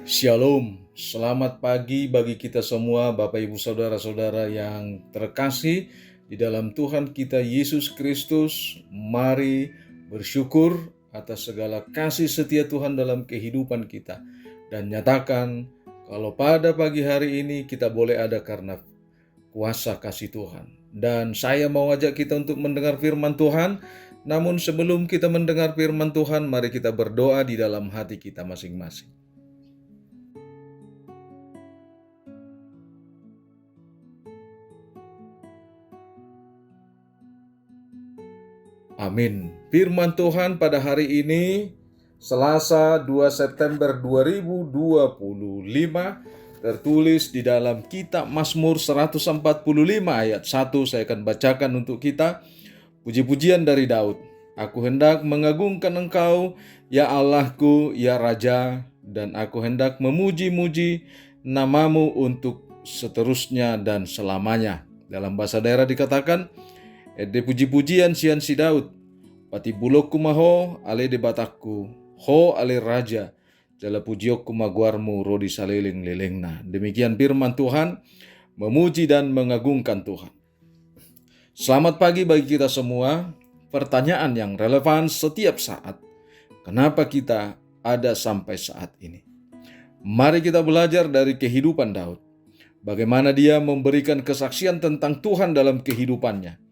Shalom, selamat pagi bagi kita semua Bapak Ibu Saudara-saudara yang terkasih di dalam Tuhan kita Yesus Kristus. Mari bersyukur atas segala kasih setia Tuhan dalam kehidupan kita dan nyatakan kalau pada pagi hari ini kita boleh ada karena kuasa kasih Tuhan. Dan saya mau ajak kita untuk mendengar firman Tuhan. Namun sebelum kita mendengar firman Tuhan, mari kita berdoa di dalam hati kita masing-masing. Amin. Firman Tuhan pada hari ini, Selasa 2 September 2025, tertulis di dalam kitab Mazmur 145 ayat 1. Saya akan bacakan untuk kita. Puji-pujian dari Daud. Aku hendak mengagungkan Engkau, ya Allahku, ya Raja, dan aku hendak memuji-muji namamu untuk seterusnya dan selamanya. Dalam bahasa daerah dikatakan, Ede puji-pujian sian si Daud, pati bulokku maho ale de batakku, ho ale raja, jala pujiokku maguarmu rodi saliling lelengna. Demikian firman Tuhan, memuji dan mengagungkan Tuhan. Selamat pagi bagi kita semua. Pertanyaan yang relevan setiap saat, kenapa kita ada sampai saat ini? Mari kita belajar dari kehidupan Daud. Bagaimana dia memberikan kesaksian tentang Tuhan dalam kehidupannya.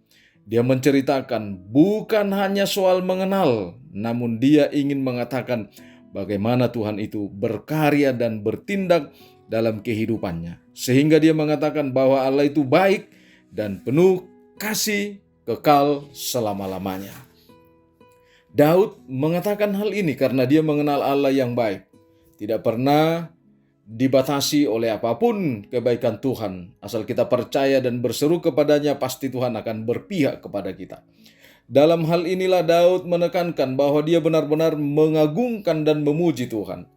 Dia menceritakan bukan hanya soal mengenal, namun dia ingin mengatakan bagaimana Tuhan itu berkarya dan bertindak dalam kehidupannya. Sehingga dia mengatakan bahwa Allah itu baik dan penuh kasih kekal selama-lamanya. Daud mengatakan hal ini karena dia mengenal Allah yang baik. Tidak pernah dibatasi oleh apapun kebaikan Tuhan. Asal kita percaya dan berseru kepadanya, pasti Tuhan akan berpihak kepada kita. Dalam hal inilah Daud menekankan bahwa dia benar-benar mengagungkan dan memuji Tuhan.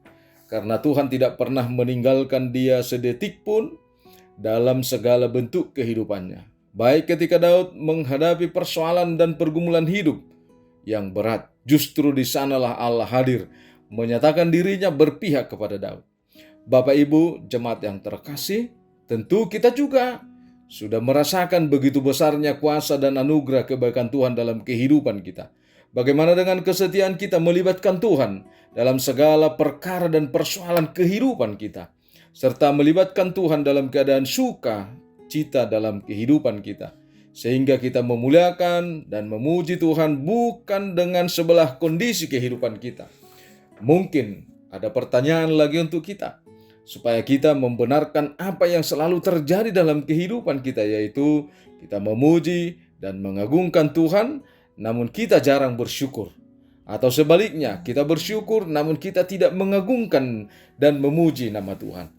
Karena Tuhan tidak pernah meninggalkan dia sedetik pun dalam segala bentuk kehidupannya. Baik ketika Daud menghadapi persoalan dan pergumulan hidup yang berat, justru di sanalah Allah hadir, menyatakan dirinya berpihak kepada Daud. Bapak Ibu jemaat yang terkasih, tentu kita juga sudah merasakan begitu besarnya kuasa dan anugerah kebaikan Tuhan dalam kehidupan kita. Bagaimana dengan kesetiaan kita melibatkan Tuhan dalam segala perkara dan persoalan kehidupan kita, serta melibatkan Tuhan dalam keadaan suka, cita dalam kehidupan kita, sehingga kita memuliakan dan memuji Tuhan bukan dengan sebelah kondisi kehidupan kita. Mungkin ada pertanyaan lagi untuk kita, supaya kita membenarkan apa yang selalu terjadi dalam kehidupan kita, yaitu kita memuji dan mengagungkan Tuhan, namun kita jarang bersyukur. Atau sebaliknya, kita bersyukur namun kita tidak mengagungkan dan memuji nama Tuhan.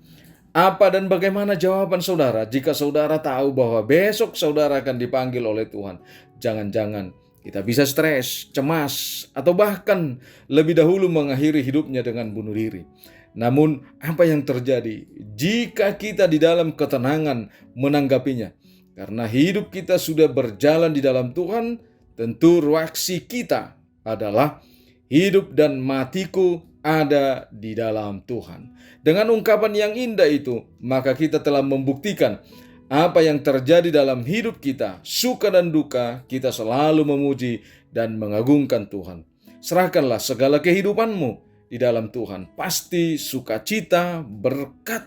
Apa dan bagaimana jawaban saudara jika saudara tahu bahwa besok saudara akan dipanggil oleh Tuhan? Jangan-jangan kita bisa stres, cemas, atau bahkan lebih dahulu mengakhiri hidupnya dengan bunuh diri. Namun apa yang terjadi jika kita di dalam ketenangan menanggapinya? Karena hidup kita sudah berjalan di dalam Tuhan, tentu reaksi kita adalah hidup dan matiku ada di dalam Tuhan. Dengan ungkapan yang indah itu, maka kita telah membuktikan apa yang terjadi dalam hidup kita, suka dan duka, kita selalu memuji dan mengagungkan Tuhan. Serahkanlah segala kehidupanmu di dalam Tuhan. Pasti sukacita, berkat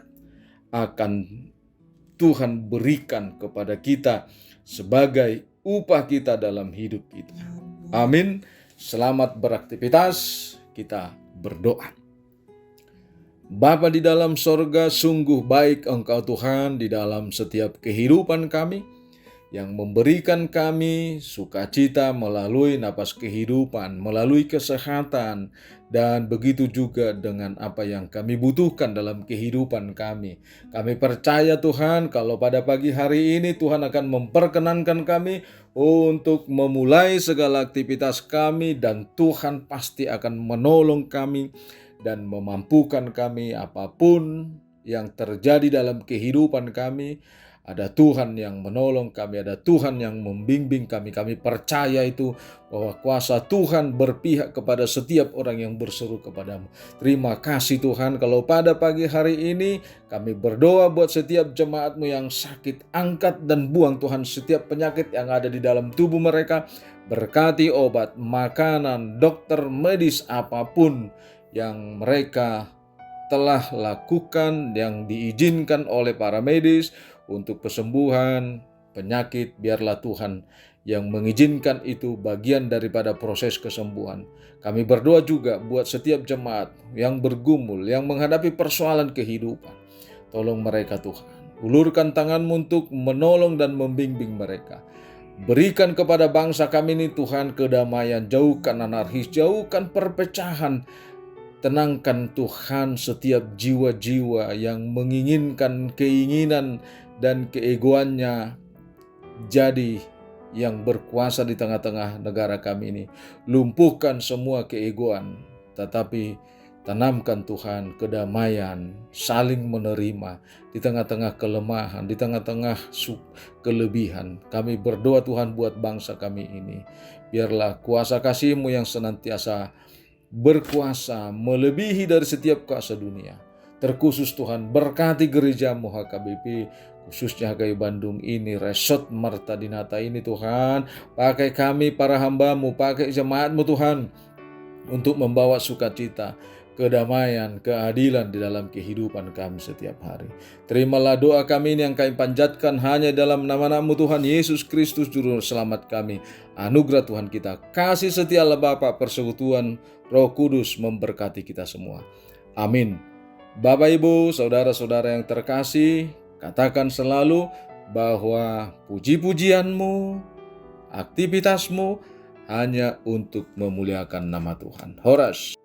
akan Tuhan berikan kepada kita sebagai upah kita dalam hidup kita. Amin. Selamat beraktivitas. Kita berdoa. Bapa di dalam sorga, sungguh baik Engkau Tuhan di dalam setiap kehidupan kami, yang memberikan kami sukacita melalui napas kehidupan, melalui kesehatan, dan begitu juga dengan apa yang kami butuhkan dalam kehidupan kami. Kami percaya Tuhan, kalau pada pagi hari ini Tuhan akan memperkenankan kami untuk memulai segala aktivitas kami, dan Tuhan pasti akan menolong kami dan memampukan kami apapun yang terjadi dalam kehidupan kami. ada Tuhan yang menolong kami, ada Tuhan yang membimbing kami. Kami percaya itu bahwa kuasa Tuhan berpihak kepada setiap orang yang berseru kepadamu. Terima kasih Tuhan, kalau pada pagi hari ini kami berdoa buat setiap jemaatmu yang sakit, angkat dan buang Tuhan setiap penyakit yang ada di dalam tubuh mereka. Berkati obat, makanan, dokter medis apapun yang mereka telah lakukan, yang diizinkan oleh para medis untuk kesembuhan penyakit. Biarlah Tuhan yang mengizinkan itu bagian daripada proses kesembuhan. Kami berdoa juga buat setiap jemaat yang bergumul, yang menghadapi persoalan kehidupan. Tolong mereka Tuhan, ulurkan tangan-Mu untuk menolong dan membimbing mereka. Berikan kepada bangsa kami ini Tuhan kedamaian, jauhkan anarkis, jauhkan perpecahan. Tenangkan Tuhan setiap jiwa-jiwa yang menginginkan keinginan dan keegoannya jadi yang berkuasa di tengah-tengah negara kami ini. Lumpuhkan semua keegoan, tetapi tanamkan Tuhan kedamaian, saling menerima di tengah-tengah kelemahan, di tengah-tengah kelebihan. Kami berdoa Tuhan buat bangsa kami ini. Biarlah kuasa kasih-Mu yang senantiasa berkuasa melebihi dari setiap kuasa dunia. Terkhusus Tuhan berkati gereja-Mu HKBP, khususnya HKBP Bandung ini, Resort Marta Dinata ini Tuhan. Pakai kami para hamba-Mu, pakai jemaat-Mu Tuhan, untuk membawa sukacita, kedamaian, keadilan di dalam kehidupan kami setiap hari. Terimalah doa kami ini yang kami panjatkan hanya dalam nama-Mu Tuhan Yesus Kristus Juru Selamat kami. Anugerah Tuhan kita, kasih setia Allah Bapa, persekutuan Roh Kudus memberkati kita semua. Amin. Bapak, Ibu, saudara-saudara yang terkasih, katakan selalu bahwa puji-pujianmu, aktivitasmu hanya untuk memuliakan nama Tuhan. Horas.